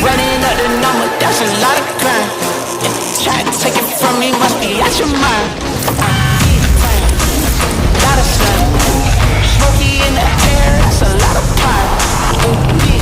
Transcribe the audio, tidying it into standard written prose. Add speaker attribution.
Speaker 1: Running up the number, that's a lot of crime. Try to take it from me, must be out your mind. Lot of sun, smoky in the air, that's a lot of pine.